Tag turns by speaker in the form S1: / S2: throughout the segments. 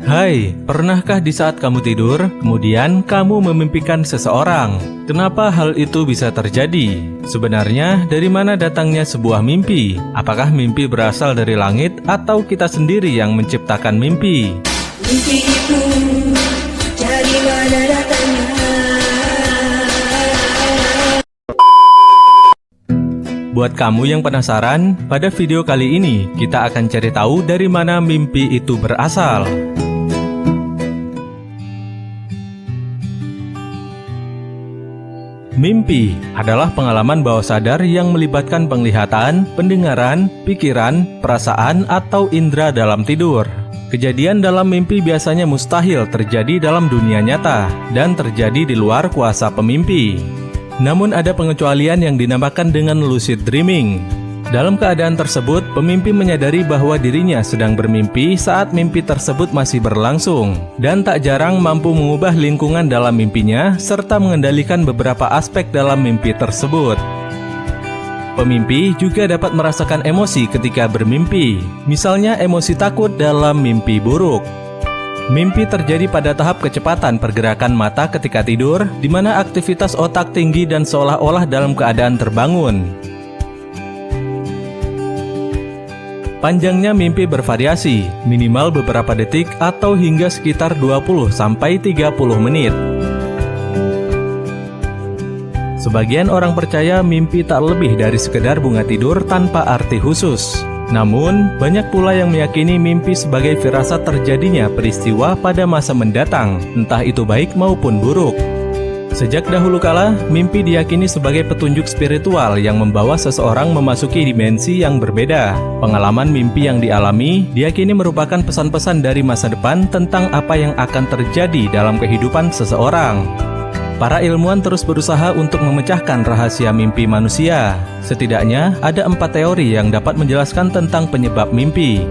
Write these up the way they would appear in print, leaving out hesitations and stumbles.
S1: Hai, pernahkah di saat kamu tidur, kemudian kamu memimpikan seseorang? Kenapa hal itu bisa terjadi? Sebenarnya, dari mana datangnya sebuah mimpi? Apakah mimpi berasal dari langit atau kita sendiri yang menciptakan mimpi?
S2: Mimpi itu dari mana datangnya?
S1: Buat kamu yang penasaran, pada video kali ini kita akan cari tahu dari mana mimpi itu berasal. Mimpi adalah pengalaman bawah sadar yang melibatkan penglihatan, pendengaran, pikiran, perasaan, atau indera dalam tidur. Kejadian dalam mimpi biasanya mustahil terjadi dalam dunia nyata dan terjadi di luar kuasa pemimpi. Namun ada pengecualian yang dinamakan dengan lucid dreaming. Dalam keadaan tersebut, pemimpi menyadari bahwa dirinya sedang bermimpi saat mimpi tersebut masih berlangsung, dan tak jarang mampu mengubah lingkungan dalam mimpinya serta mengendalikan beberapa aspek dalam mimpi tersebut. Pemimpi juga dapat merasakan emosi ketika bermimpi, misalnya emosi takut dalam mimpi buruk. Mimpi terjadi pada tahap kecepatan pergerakan mata ketika tidur, di mana aktivitas otak tinggi dan seolah-olah dalam keadaan terbangun. Panjangnya mimpi bervariasi, minimal beberapa detik atau hingga sekitar 20-30 menit. Sebagian orang percaya mimpi tak lebih dari sekedar bunga tidur tanpa arti khusus. Namun, banyak pula yang meyakini mimpi sebagai firasat terjadinya peristiwa pada masa mendatang, entah itu baik maupun buruk. Sejak dahulu kala, mimpi diyakini sebagai petunjuk spiritual yang membawa seseorang memasuki dimensi yang berbeda. Pengalaman mimpi yang dialami diyakini merupakan pesan-pesan dari masa depan tentang apa yang akan terjadi dalam kehidupan seseorang. Para ilmuwan terus berusaha untuk memecahkan rahasia mimpi manusia. Setidaknya ada 4 teori yang dapat menjelaskan tentang penyebab mimpi.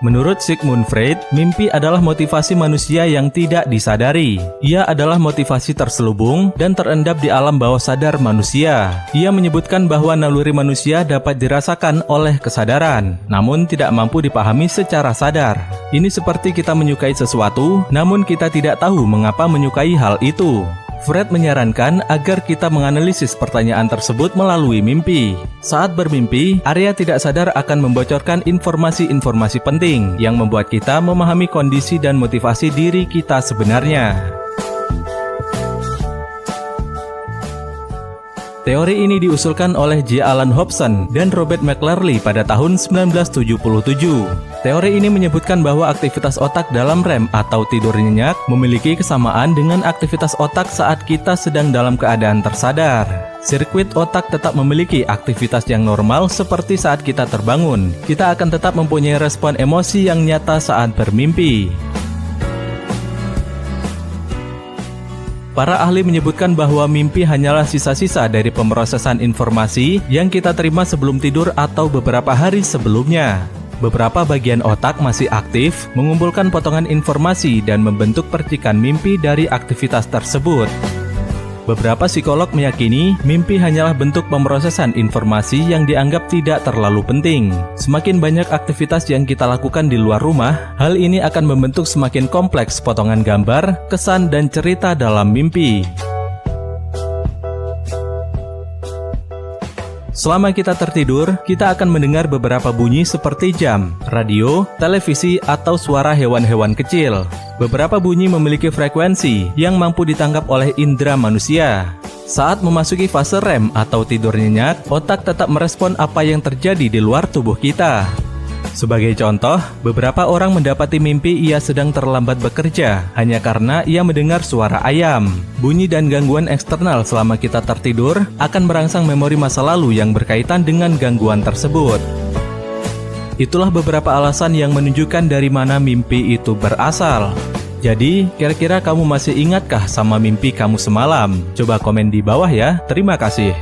S1: Menurut Sigmund Freud, mimpi adalah motivasi manusia yang tidak disadari. Ia adalah motivasi terselubung dan terendap di alam bawah sadar manusia. Ia menyebutkan bahwa naluri manusia dapat dirasakan oleh kesadaran, namun tidak mampu dipahami secara sadar. Ini seperti kita menyukai sesuatu, namun kita tidak tahu mengapa menyukai hal itu. Freud menyarankan agar kita menganalisis pertanyaan tersebut melalui mimpi. Saat bermimpi, area tidak sadar akan membocorkan informasi-informasi penting yang membuat kita memahami kondisi dan motivasi diri kita sebenarnya. Teori ini diusulkan oleh J. Allan Hobson dan Robert McClary pada tahun 1977. Teori ini menyebutkan bahwa aktivitas otak dalam REM atau tidur nyenyak memiliki kesamaan dengan aktivitas otak saat kita sedang dalam keadaan tersadar. Sirkuit otak tetap memiliki aktivitas yang normal seperti saat kita terbangun. Kita akan tetap mempunyai respon emosi yang nyata saat bermimpi. Para ahli menyebutkan bahwa mimpi hanyalah sisa-sisa dari pemrosesan informasi yang kita terima sebelum tidur atau beberapa hari sebelumnya. Beberapa bagian otak masih aktif, mengumpulkan potongan informasi dan membentuk percikan mimpi dari aktivitas tersebut. Beberapa psikolog meyakini mimpi hanyalah bentuk pemrosesan informasi yang dianggap tidak terlalu penting. Semakin banyak aktivitas yang kita lakukan di luar rumah, hal ini akan membentuk semakin kompleks potongan gambar, kesan, dan cerita dalam mimpi. Selama kita tertidur, kita akan mendengar beberapa bunyi seperti jam, radio, televisi, atau suara hewan-hewan kecil. Beberapa bunyi memiliki frekuensi yang mampu ditangkap oleh indera manusia. Saat memasuki fase REM atau tidur nyenyak, otak tetap merespon apa yang terjadi di luar tubuh kita. Sebagai contoh, beberapa orang mendapati mimpi ia sedang terlambat bekerja hanya karena ia mendengar suara ayam. Bunyi dan gangguan eksternal selama kita tertidur akan merangsang memori masa lalu yang berkaitan dengan gangguan tersebut. Itulah beberapa alasan yang menunjukkan dari mana mimpi itu berasal. Jadi, kira-kira kamu masih ingatkah sama mimpi kamu semalam? Coba komen di bawah ya. Terima kasih.